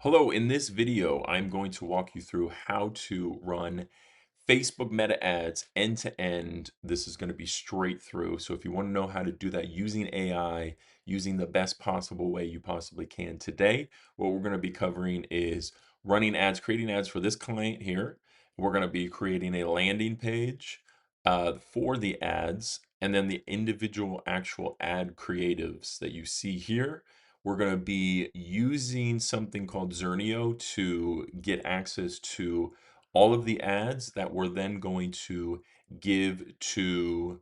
Hello, in this video, I'm going to walk you through how to run Facebook Meta ads end to end. This is going to be straight through. So if you want to know how to do that using AI, using the best possible way you possibly can today, what we're going to be covering is running ads, creating ads for this client here. We're going to be creating a landing page for the ads, and then the individual actual ad creatives that you see here. We're going to be using something called Zernio to get access to all of the ads that we're then going to give to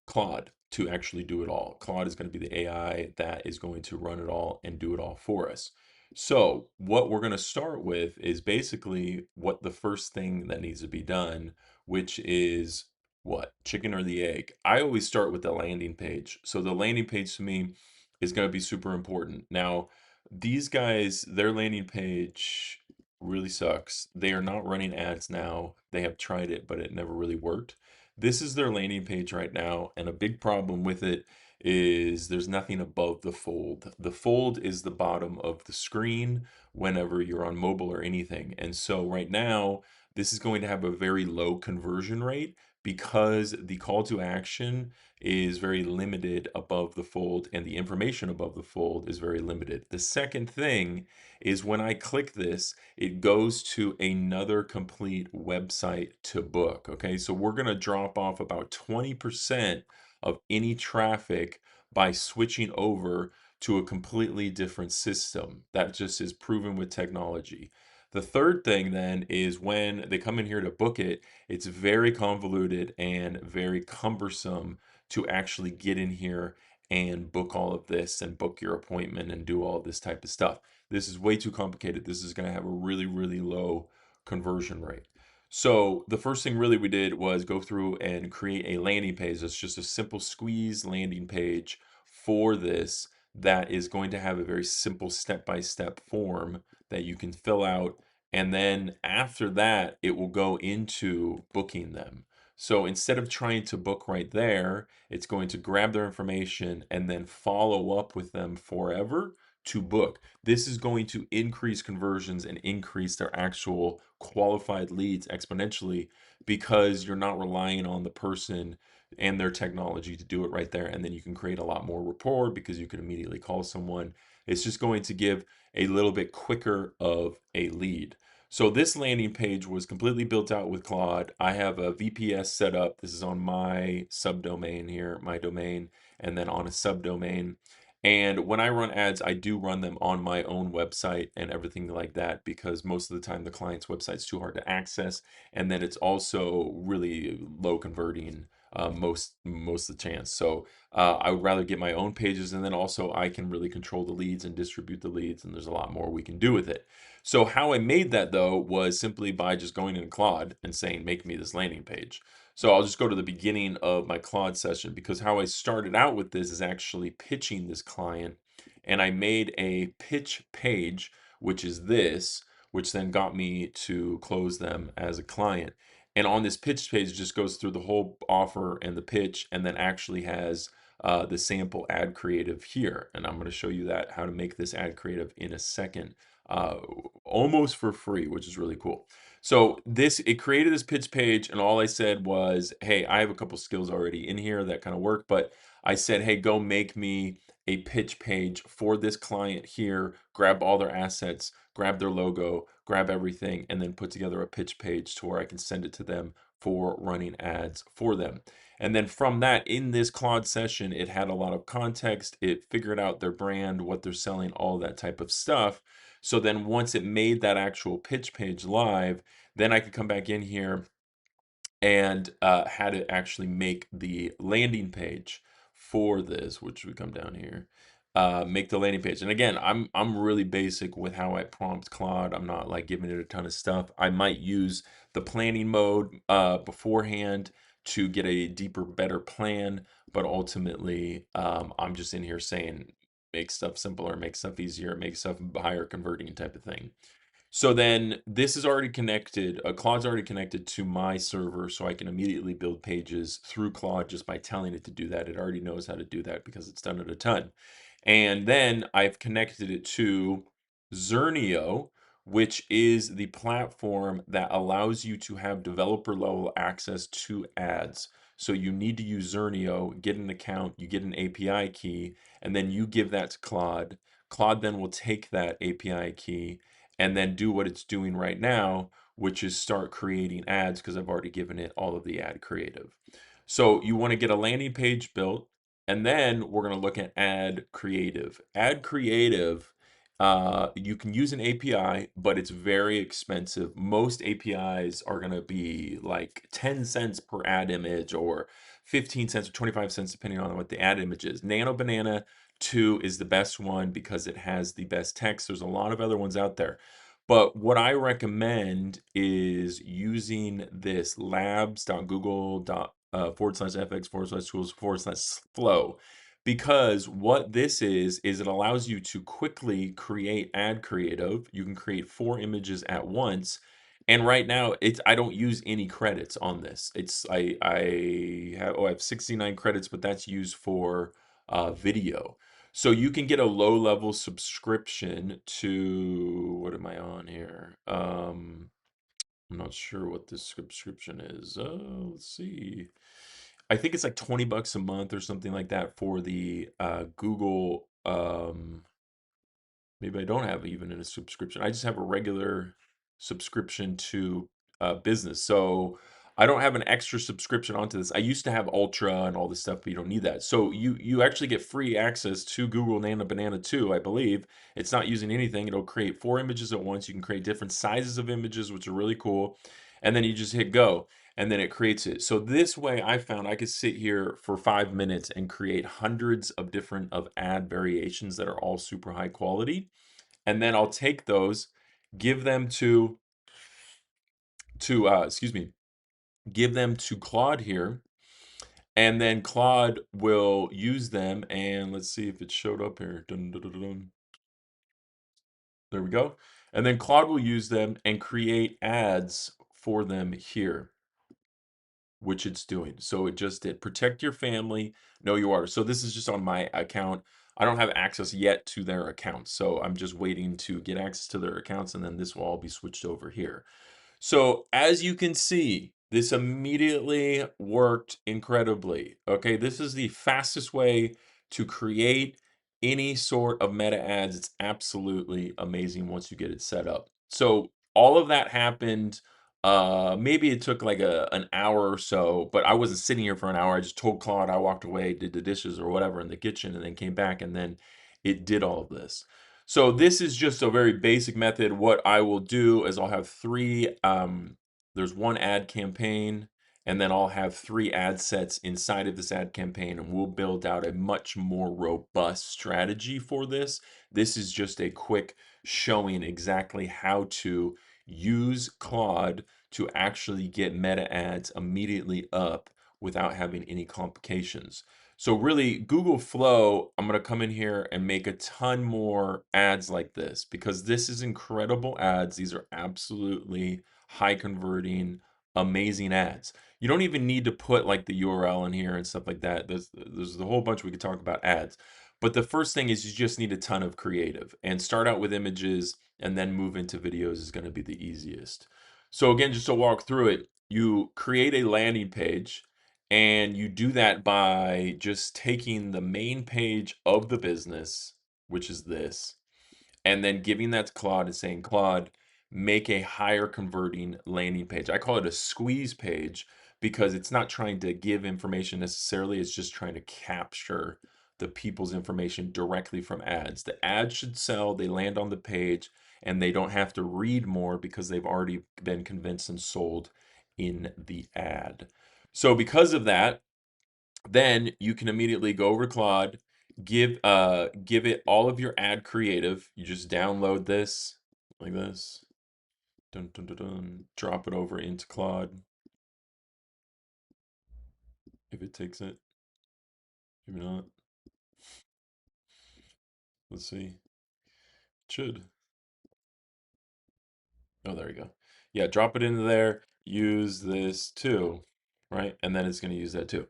Claude to actually do it all. Claude is going to be the AI that is going to run it all and do it all for us. So, what we're going to start with is basically what the first thing that needs to be done, which is what? Chicken or the egg? I always start with the landing page. So, the landing page to me is going to be super important. Now, these guys, their landing page really sucks. They are not running ads now. They have tried it, but it never really worked. This is their landing page right now, and a big problem with it is there's nothing above the fold. The fold is the bottom of the screen whenever you're on mobile or anything. And so right now, this is going to have a very low conversion rate because the call to action is very limited above the fold and the information above the fold is very limited. The second thing is when I click this, it goes to another complete website to book. Okay, so we're going to drop off about 20% of any traffic by switching over to a completely different system. That just is proven with technology. The third thing then is when they come in here to book it, it's very convoluted and very cumbersome to actually get in here and book all of this and book your appointment and do all this type of stuff. This is way too complicated. This is going to have a really, really low conversion rate. So the first thing really we did was go through and create a landing page. It's just a simple squeeze landing page for this that is going to have a very simple step-by-step form that you can fill out. And then after that, it will go into booking them. So instead of trying to book right there, it's going to grab their information and then follow up with them forever to book. This is going to increase conversions and increase their actual qualified leads exponentially because you're not relying on the person and their technology to do it right there. And then you can create a lot more rapport because you can immediately call someone. It's just going to give a little bit quicker of a lead. So this landing page was completely built out with Claude. I have a VPS set up. This is on my subdomain here, my domain, and then on a subdomain. And when I run ads, I do run them on my own website and everything like that because most of the time the client's website's too hard to access, and then it's also really low converting most of the chance. So I would rather get my own pages, and then also I can really control the leads and distribute the leads, and there's a lot more we can do with it. So how I made that though was simply by just going in Claude and saying, make me this landing page. So I'll just go to the beginning of my Claude session because how I started out with this is actually pitching this client. And I made a pitch page, which is this, which then got me to close them as a client. And on this pitch page, it just goes through the whole offer and the pitch, and then actually has the sample ad creative here. And I'm going to show you that how to make this ad creative in a second, uh, almost for free, which is really cool. So it created this pitch page, and all I said was, hey, I have a couple skills already in here that kind of work, but I said, hey, go make me a pitch page for this client here, grab all their assets, grab their logo, grab everything, and then put together a pitch page to where I can send it to them for running ads for them. And then from that, in this Claude session, it had a lot of context. It figured out their brand, what they're selling, all that type of stuff. So then once it made that actual pitch page live, then I could come back in here and had it actually make the landing page for this, which we come down here, make the landing page. And again, I'm really basic with how I prompt Claude. I'm not like giving it a ton of stuff. I might use the planning mode beforehand to get a deeper, better plan, but ultimately, I'm just in here saying make stuff simpler, make stuff easier, make stuff higher converting type of thing. So then this is already connected, Claude's already connected to my server, so I can immediately build pages through Claude just by telling it to do that. It already knows how to do that because it's done it a ton. And then I've connected it to Zernio, which is the platform that allows you to have developer level access to ads. So you need to use Zernio, get an account, you get an API key, and then you give that to Claude. Claude then will take that API key and then do what it's doing right now, which is start creating ads because I've already given it all of the ad creative. So you want to get a landing page built, and then we're going to look at ad creative. Ad creative, you can use an API, but it's very expensive. Most APIs are going to be like 10 cents per ad image or 15 cents or 25 cents, depending on what the ad image is. Nano Banana 2 is the best one because it has the best text. There's a lot of other ones out there. But what I recommend is using this labs.google. /fx/tools/flow, because what this is it allows you to quickly create ad creative. You can create 4 images at once. And right now, I don't use any credits on this. I have 69 credits, but that's used for video. So you can get a low level subscription to, what am I on here? I'm not sure what this subscription is. Let's see. I think it's like 20 bucks a month or something like that for the Google. Maybe I don't have even a subscription. I just have a regular subscription to business. So I don't have an extra subscription onto this. I used to have Ultra and all this stuff, but you don't need that. So you actually get free access to Google Nano Banana 2, I believe. It's not using anything. It'll create 4 images at once. You can create different sizes of images, which are really cool. And then you just hit go, and then it creates it. So this way I found I could sit here for 5 minutes and create hundreds of different ad variations that are all super high quality. And then I'll take those, give them excuse me, give them to Claude here, and then Claude will use them. And let's see if it showed up here. Dun, dun, dun, dun, dun. There we go. And then Claude will use them and create ads for them here, which it's doing. So it just did. Protect your family, know your order. So this is just on my account. I don't have access yet to their accounts. So I'm just waiting to get access to their accounts, and then this will all be switched over here. So as you can see, this immediately worked incredibly. Okay, this is the fastest way to create any sort of meta ads. It's absolutely amazing once you get it set up. So all of that happened. Maybe it took like an hour or so, but I wasn't sitting here for an hour. I just told Claude, I walked away, did the dishes or whatever in the kitchen, and then came back, and then it did all of this. So this is just a very basic method. What I will do is I'll have three, there's one ad campaign, and then I'll have 3 ad sets inside of this ad campaign, and we'll build out a much more robust strategy for this. This is just a quick showing exactly how to use Claude to actually get meta ads immediately up without having any complications. So really, Google Flow, I'm going to come in here and make a ton more ads like this, because this is incredible ads. These are absolutely high converting, amazing ads. You don't even need to put like the URL in here and stuff like that. There's a whole bunch we could talk about ads. But the first thing is you just need a ton of creative, and start out with images and then move into videos is going to be the easiest. So again, just to walk through it, you create a landing page. And you do that by just taking the main page of the business, which is this, and then giving that to Claude and saying, Claude, make a higher converting landing page. I call it a squeeze page because it's not trying to give information necessarily, it's just trying to capture the people's information directly from ads. The ads should sell, they land on the page, and they don't have to read more because they've already been convinced and sold in the ad. So because of that, then you can immediately go over to Claude, give it all of your ad creative. You just download this like this, dun, dun, dun, dun, drop it over into Claude if it takes it. Maybe not. Let's see. It should. Oh, there you go. Yeah, drop it into there. Use this too, right? And then it's going to use that too.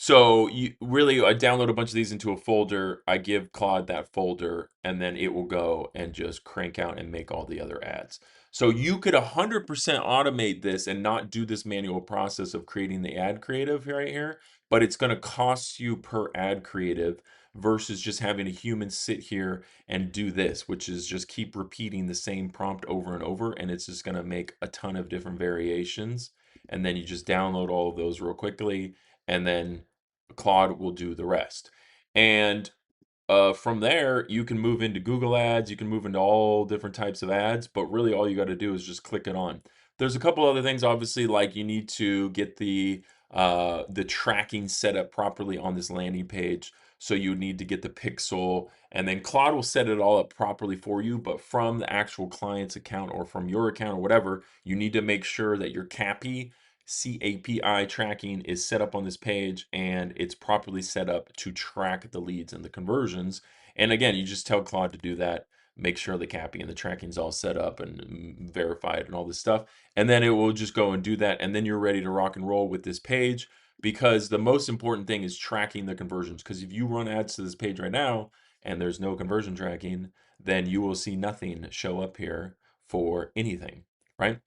So you really, I download a bunch of these into a folder. I give Claude that folder, and then it will go and just crank out and make all the other ads. So you could 100% automate this and not do this manual process of creating the ad creative right here, but it's going to cost you per ad creative versus just having a human sit here and do this, which is just keep repeating the same prompt over and over, and it's just going to make a ton of different variations. And then you just download all of those real quickly, and then Claude will do the rest. And from there, you can move into Google Ads, you can move into all different types of ads, but really all you got to do is just click it on. There's a couple other things, obviously, like you need to get the tracking set up properly on this landing page. So you need to get the pixel, and then Claude will set it all up properly for you. But from the actual client's account or from your account or whatever, you need to make sure that your CAPI tracking is set up on this page and it's properly set up to track the leads and the conversions. And again, you just tell Claude to do that, make sure the CAPI and the tracking is all set up and verified and all this stuff. And then it will just go and do that. And then you're ready to rock and roll with this page, because the most important thing is tracking the conversions. Because if you run ads to this page right now and there's no conversion tracking, then you will see nothing show up here for anything, right?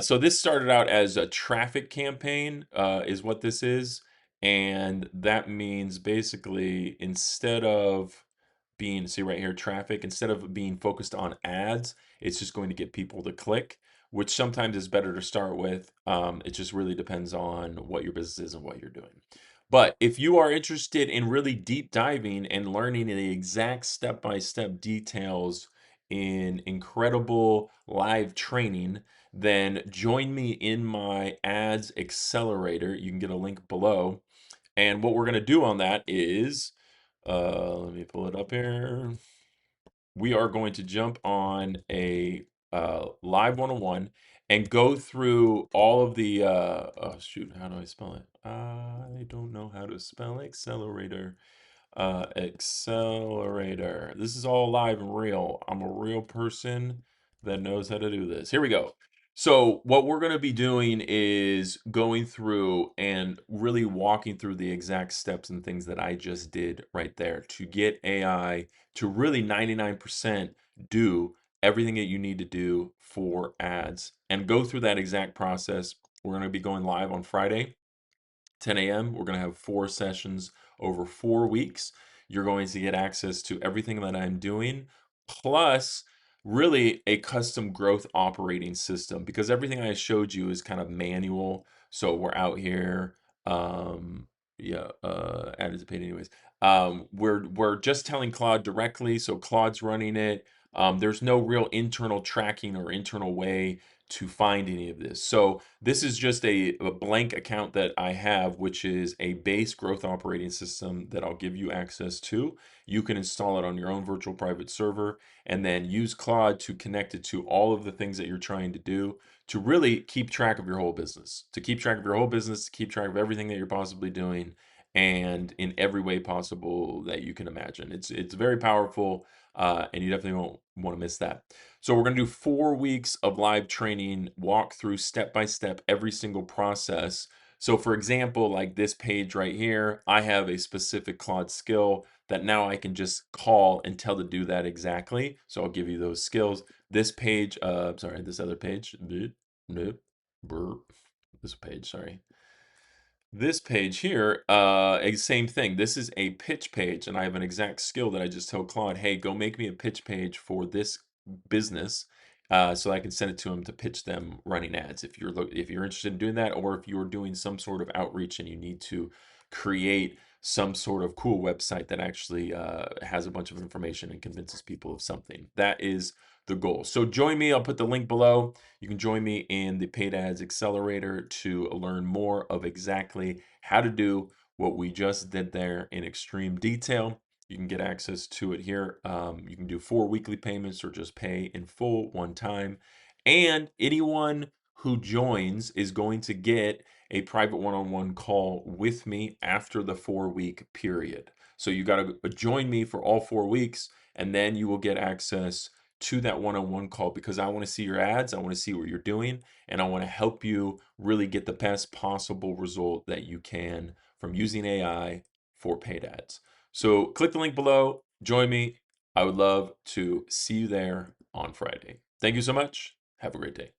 So this started out as a traffic campaign, is what this is. And that means basically instead of being, see right here, traffic, instead of being focused on ads, it's just going to get people to click, which sometimes is better to start with. It just really depends on what your business is and what you're doing. But if you are interested in really deep diving and learning the exact step-by-step details in incredible live training, then join me in my ads accelerator. You can get a link below. And what we're going to do on that is, let me pull it up here. We are going to jump on a live one-on-one and go through all of the, oh shoot, how do I spell it? I don't know how to spell accelerator. Accelerator. This is all live and real. I'm a real person that knows how to do this. Here we go. So what we're going to be doing is going through and really walking through the exact steps and things that I just did right there to get AI to really 99% do everything that you need to do for ads, and go through that exact process. We're going to be going live on Friday, 10 a.m. We're going to have 4 sessions over 4 weeks. You're going to get access to everything that I'm doing, plus really a custom growth operating system, because everything I showed you is kind of manual. So we're out here, yeah, added to paid anyways. We're just telling Claude directly, so Claude's running it. There's no real internal tracking or internal way to find any of this. So this is just a blank account that I have, which is a base growth operating system that I'll give you access to. You can install it on your own virtual private server and then use Claude to connect it to all of the things that you're trying to do to really keep track of your whole business, to keep track of your whole business, to keep track of everything that you're possibly doing, and in every way possible that you can imagine. It's very powerful, and you definitely won't want to miss that. So we're going to do 4 weeks of live training, walk through step by step every single process. So for example, like this page right here, I have a specific Claude skill that now I can just call and tell to do that exactly. So I'll give you those skills. This page, sorry, this other page, this page, sorry. This page here, same thing. This is a pitch page, and I have an exact skill that I just tell Claude, hey, go make me a pitch page for this business, so I can send it to him to pitch them running ads. If you're interested in doing that, or if you're doing some sort of outreach and you need to create some sort of cool website that actually has a bunch of information and convinces people of something. That is the goal. So join me. I'll put the link below. You can join me in the Paid Ads Accelerator to learn more of exactly how to do what we just did there in extreme detail. You can get access to it here. You can do 4 weekly payments or just pay in full one time. And anyone who joins is going to get a private one-on-one call with me after the 4-week period. So you got to join me for all 4 weeks, and then you will get access to that one-on-one call, because I want to see your ads, I want to see what you're doing, and I want to help you really get the best possible result that you can from using AI for paid ads. So click the link below, join me. I would love to see you there on Friday. Thank you so much. Have a great day.